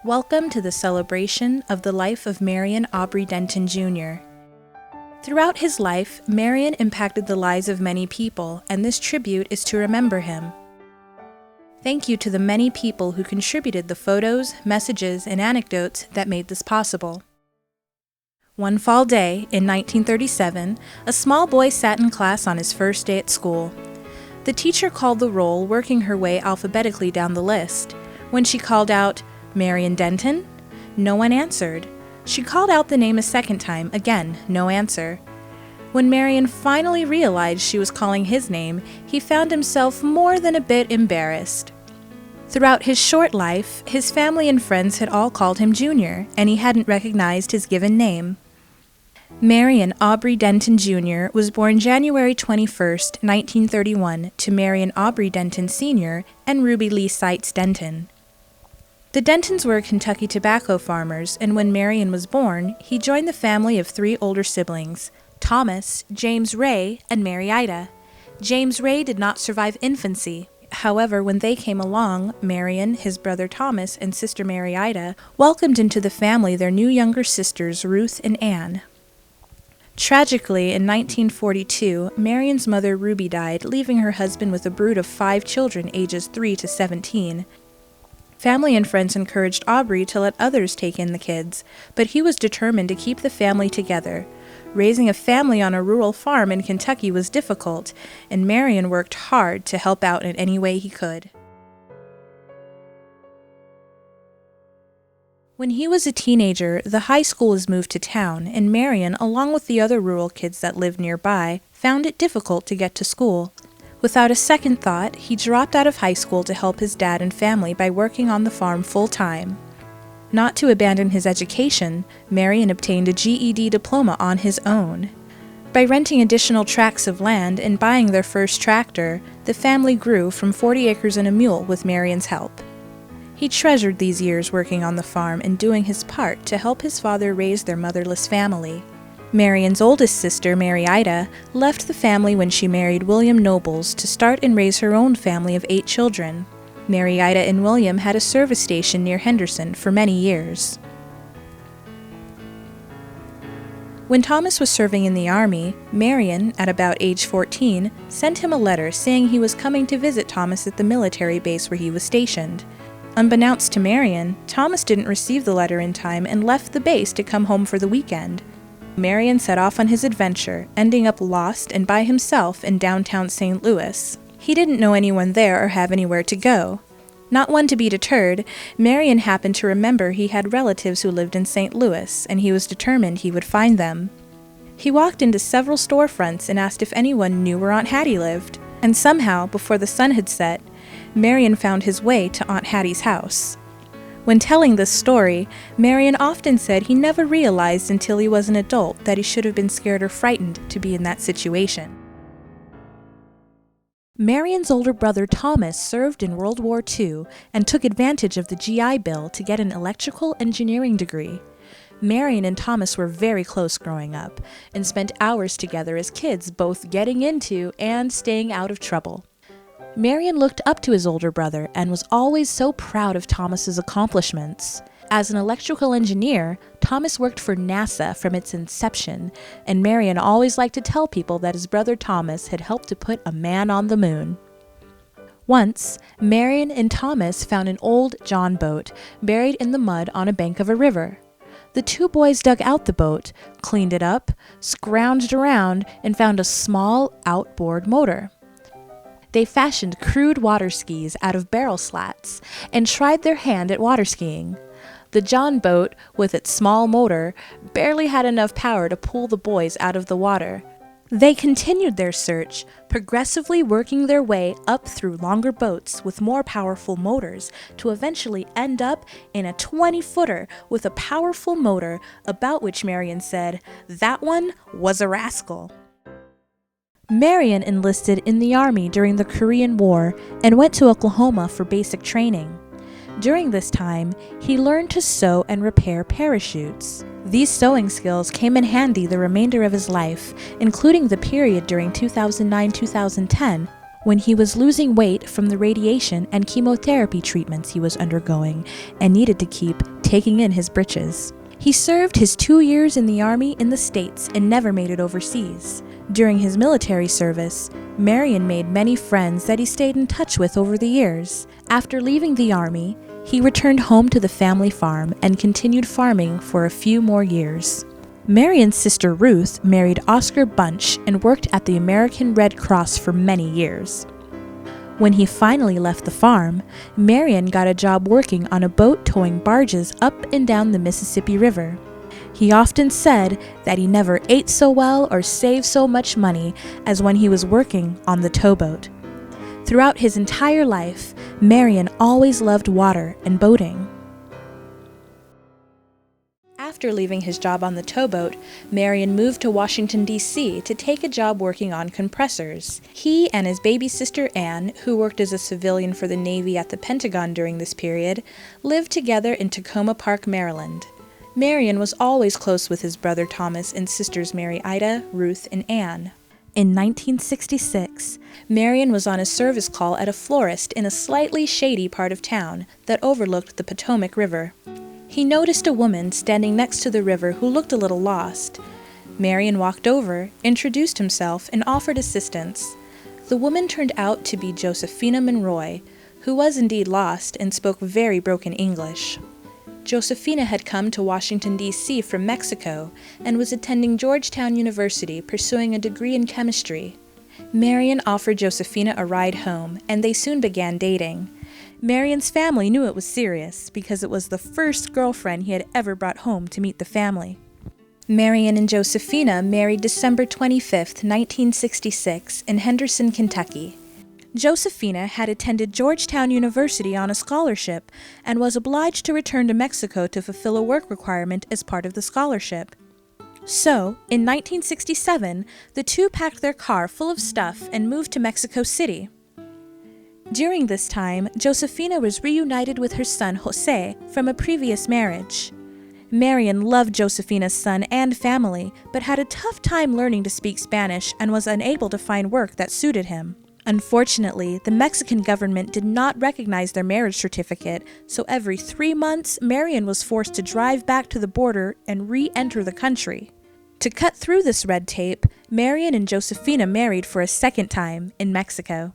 Welcome to the celebration of the life of Marion Aubrey Denton Jr. Throughout his life, Marion impacted the lives of many people, and this tribute is to remember him. Thank you to the many people who contributed the photos, messages, and anecdotes that made this possible. One fall day, in 1937, a small boy sat in class on his first day at school. The teacher called the roll, working her way alphabetically down the list. When she called out, "Marion Denton?" No one answered. She called out the name a second time, again, no answer. When Marion finally realized she was calling his name, he found himself more than a bit embarrassed. Throughout his short life, his family and friends had all called him Junior, and he hadn't recognized his given name. Marion Aubrey Denton Jr. was born January 21, 1931, to Marion Aubrey Denton Sr. and Ruby Lee Seitz Denton. The Dentons were Kentucky tobacco farmers, and when Marion was born, he joined the family of three older siblings, Thomas, James Ray, and Mary Ida. James Ray did not survive infancy. However, when they came along, Marion, his brother Thomas, and sister Mary Ida welcomed into the family their new younger sisters, Ruth and Anne. Tragically, in 1942, Marion's mother Ruby died, leaving her husband with a brood of 5 children ages 3 to 17. Family and friends encouraged Aubrey to let others take in the kids, but he was determined to keep the family together. Raising a family on a rural farm in Kentucky was difficult, and Marion worked hard to help out in any way he could. When he was a teenager, the high school was moved to town, and Marion, along with the other rural kids that lived nearby, found it difficult to get to school. Without a second thought, he dropped out of high school to help his dad and family by working on the farm full-time. Not to abandon his education, Marion obtained a GED diploma on his own. By renting additional tracts of land and buying their first tractor, the family grew from 40 acres and a mule with Marion's help. He treasured these years working on the farm and doing his part to help his father raise their motherless family. Marion's oldest sister, Mary Ida, left the family when she married William Nobles to start and raise her own family of 8 children. Mary Ida and William had a service station near Henderson for many years. When Thomas was serving in the Army, Marion, at about age 14, sent him a letter saying he was coming to visit Thomas at the military base where he was stationed. Unbeknownst to Marion, Thomas didn't receive the letter in time and left the base to come home for the weekend. Marion set off on his adventure, ending up lost and by himself in downtown St. Louis. He didn't know anyone there or have anywhere to go. Not one to be deterred, Marion happened to remember he had relatives who lived in St. Louis, and he was determined he would find them. He walked into several storefronts and asked if anyone knew where Aunt Hattie lived, and somehow, before the sun had set, Marion found his way to Aunt Hattie's house. When telling this story, Marion often said he never realized until he was an adult that he should have been scared or frightened to be in that situation. Marion's older brother Thomas served in World War II and took advantage of the GI Bill to get an electrical engineering degree. Marion and Thomas were very close growing up and spent hours together as kids, both getting into and staying out of trouble. Marion looked up to his older brother and was always so proud of Thomas's accomplishments. As an electrical engineer, Thomas worked for NASA from its inception, and Marion always liked to tell people that his brother Thomas had helped to put a man on the moon. Once, Marion and Thomas found an old John boat buried in the mud on a bank of a river. The two boys dug out the boat, cleaned it up, scrounged around, and found a small outboard motor. They fashioned crude water skis out of barrel slats and tried their hand at water skiing. The John boat, with its small motor, barely had enough power to pull the boys out of the water. They continued their search, progressively working their way up through longer boats with more powerful motors to eventually end up in a 20-footer with a powerful motor about which Marion said, "That one was a rascal." Marion enlisted in the Army during the Korean War and went to Oklahoma for basic training. During this time, he learned to sew and repair parachutes. These sewing skills came in handy the remainder of his life, including the period during 2009-2010 when he was losing weight from the radiation and chemotherapy treatments he was undergoing and needed to keep taking in his britches. He served his 2 years in the army in the States and never made it overseas. During his military service, Marion made many friends that he stayed in touch with over the years. After leaving the army, he returned home to the family farm and continued farming for a few more years. Marion's sister Ruth married Oscar Bunch and worked at the American Red Cross for many years. When he finally left the farm, Marion got a job working on a boat towing barges up and down the Mississippi River. He often said that he never ate so well or saved so much money as when he was working on the towboat. Throughout his entire life, Marion always loved water and boating. After leaving his job on the towboat, Marion moved to Washington, D.C. to take a job working on compressors. He and his baby sister Anne, who worked as a civilian for the Navy at the Pentagon during this period, lived together in Tacoma Park, Maryland. Marion was always close with his brother Thomas and sisters Mary Ida, Ruth, and Anne. In 1966, Marion was on a service call at a florist in a slightly shady part of town that overlooked the Potomac River. He noticed a woman standing next to the river who looked a little lost. Marion walked over, introduced himself, and offered assistance. The woman turned out to be Josephina Monroy, who was indeed lost and spoke very broken English. Josephina had come to Washington, D.C. from Mexico and was attending Georgetown University pursuing a degree in chemistry. Marion offered Josephina a ride home, and they soon began dating. Marion's family knew it was serious because it was the first girlfriend he had ever brought home to meet the family. Marion and Josephina married December 25, 1966, in Henderson, Kentucky. Josephina had attended Georgetown University on a scholarship and was obliged to return to Mexico to fulfill a work requirement as part of the scholarship. So, in 1967, the two packed their car full of stuff and moved to Mexico City. During this time, Josephina was reunited with her son Jose from a previous marriage. Marion loved Josephina's son and family, but had a tough time learning to speak Spanish and was unable to find work that suited him. Unfortunately, the Mexican government did not recognize their marriage certificate, so every 3 months, Marion was forced to drive back to the border and re-enter the country. To cut through this red tape, Marion and Josephina married for a second time in Mexico.